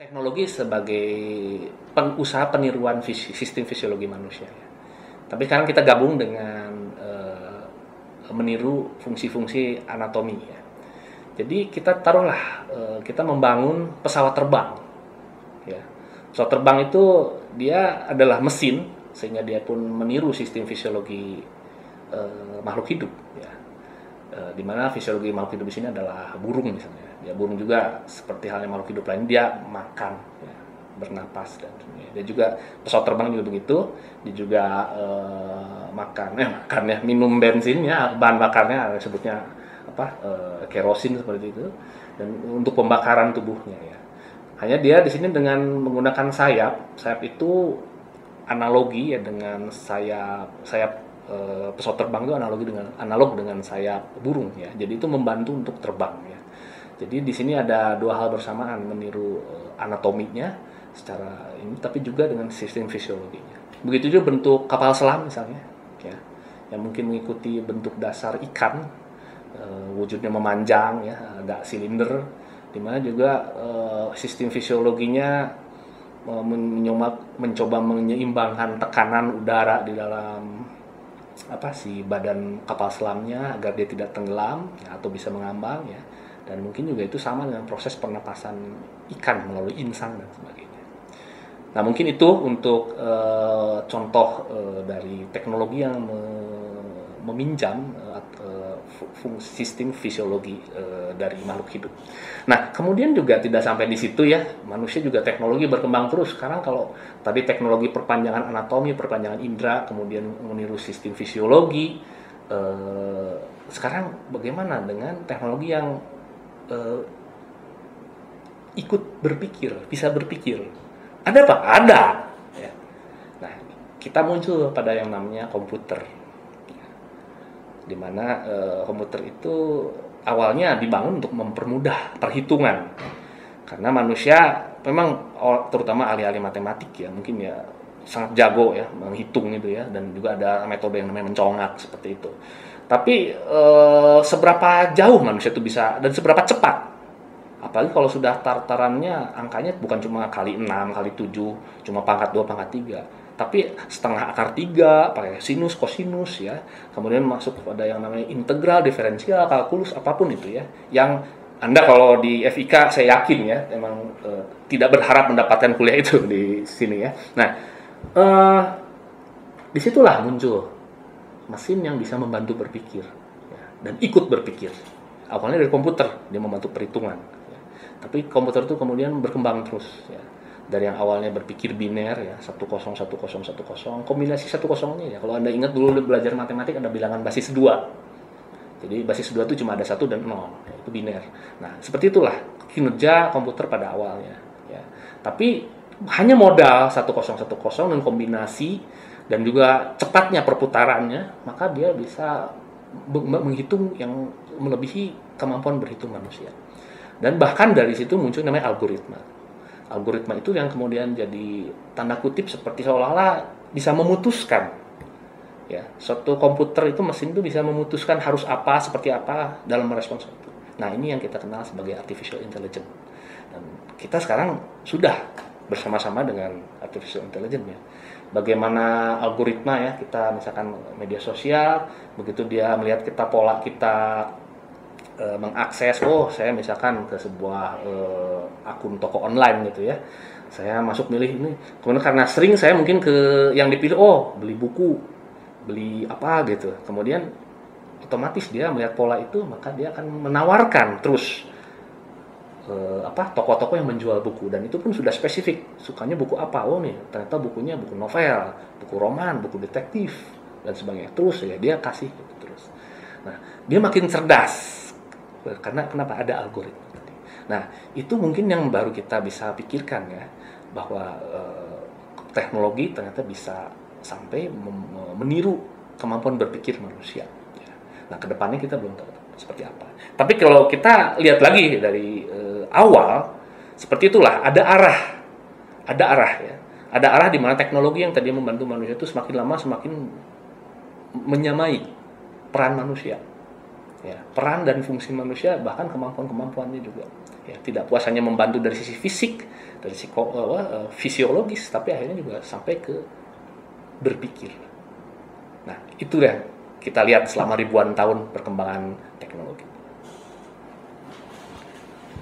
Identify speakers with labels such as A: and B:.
A: Teknologi sebagai usaha peniruan sistem fisiologi manusia ya. Tapi sekarang kita gabung dengan meniru fungsi-fungsi anatomi ya. Jadi kita taruhlah kita membangun pesawat terbang ya. Pesawat terbang itu dia adalah mesin sehingga dia pun meniru sistem fisiologi makhluk hidup ya. Di mana fisiologi makhluk hidup di sini adalah burung misalnya. Ya, burung juga seperti halnya makhluk hidup lain, dia makan, ya, bernapas dan sebagainya. Dia juga pesawat terbang juga begitu, dia juga makan ya, minum bensin ya, bahan bakarnya sebutnya apa kerosin seperti itu, dan untuk pembakaran tubuhnya ya. Hanya dia di sini dengan menggunakan sayap itu analogi ya dengan sayap pesawat terbang itu analog dengan sayap burung ya. Jadi itu membantu untuk terbang ya. Jadi di sini ada dua hal bersamaan, meniru anatominya secara ini, tapi juga dengan sistem fisiologinya. Begitu juga bentuk kapal selam misalnya, ya, yang mungkin mengikuti bentuk dasar ikan, wujudnya memanjang, ya, agak silinder, di mana juga sistem fisiologinya mencoba menyeimbangkan tekanan udara di dalam badan kapal selamnya agar dia tidak tenggelam ya, atau bisa mengambang ya. Dan mungkin juga itu sama dengan proses pernapasan ikan melalui insang dan sebagainya. Nah mungkin itu untuk contoh dari teknologi yang meminjam fungsi sistem fisiologi dari makhluk hidup. Nah kemudian juga tidak sampai di situ ya, manusia juga teknologi berkembang terus. Sekarang kalau tadi teknologi perpanjangan anatomi, perpanjangan indera, kemudian meniru sistem fisiologi, sekarang bagaimana dengan teknologi yang ikut berpikir, bisa berpikir. Ada apa? Ada. Ya. Nah, kita muncul pada yang namanya komputer, di mana komputer itu awalnya dibangun untuk mempermudah perhitungan, karena manusia memang terutama ahli-ahli matematik ya, mungkin ya sangat jago ya menghitung itu ya, dan juga ada metode yang namanya mencongak seperti itu. Tapi seberapa jauh manusia itu bisa dan seberapa cepat? Apalagi kalau sudah tatarannya angkanya bukan cuma kali 6, kali 7, cuma pangkat 2, pangkat 3. Tapi setengah akar 3, pakai sinus, kosinus ya. Kemudian masuk pada yang namanya integral, diferensial, kalkulus, apapun itu ya. Yang Anda kalau di FIK saya yakin ya, memang tidak berharap mendapatkan kuliah itu di sini ya. Nah, disitulah muncul mesin yang bisa membantu berpikir ya, dan ikut berpikir. Awalnya dari komputer, dia membantu perhitungan ya. Tapi komputer itu kemudian berkembang terus ya. Dari yang awalnya berpikir biner ya, 10 10 10 10, kombinasi 10-nya ya. Kalau Anda ingat dulu belajar matematik ada bilangan basis 2. Jadi basis 2 itu cuma ada 1 dan 0, ya, itu biner. Nah, seperti itulah kinerja komputer pada awalnya ya. Tapi hanya modal 10 10 dan kombinasi dan juga cepatnya perputarannya, maka dia bisa menghitung yang melebihi kemampuan berhitung manusia. Dan bahkan dari situ muncul namanya algoritma. Algoritma itu yang kemudian jadi tanda kutip seperti seolah-olah bisa memutuskan. Ya, suatu komputer itu, mesin itu bisa memutuskan harus apa, seperti apa dalam merespons itu. Nah, ini yang kita kenal sebagai artificial intelligence. Dan kita sekarang sudah bersama-sama dengan artificial intelligence ya. Bagaimana algoritma ya, kita misalkan media sosial, begitu dia melihat kita pola kita mengakses, saya misalkan ke sebuah akun toko online gitu ya, saya masuk milih ini, kemudian karena sering saya mungkin ke yang dipilih, beli buku, beli apa gitu, kemudian otomatis dia melihat pola itu, maka dia akan menawarkan terus toko-toko yang menjual buku, dan itu pun sudah spesifik, sukanya buku apa, nih ternyata bukunya buku novel, buku roman, buku detektif dan sebagainya, terus ya dia kasih gitu terus. Nah, dia makin cerdas karena kenapa ada algoritma tadi. Nah, itu mungkin yang baru kita bisa pikirkan ya, bahwa teknologi ternyata bisa sampai meniru kemampuan berpikir manusia. Nah, kedepannya kita belum tahu seperti apa. Tapi kalau kita lihat lagi dari awal, seperti itulah, ada arah ya. Ada arah di mana teknologi yang tadi membantu manusia itu semakin lama semakin menyamai peran manusia. ya, peran dan fungsi manusia, bahkan kemampuan-kemampuannya juga. Ya, tidak puas hanya membantu dari sisi fisik, dari fisiologis, tapi akhirnya juga sampai ke berpikir. Nah, itu yang kita lihat selama ribuan tahun perkembangan teknologi.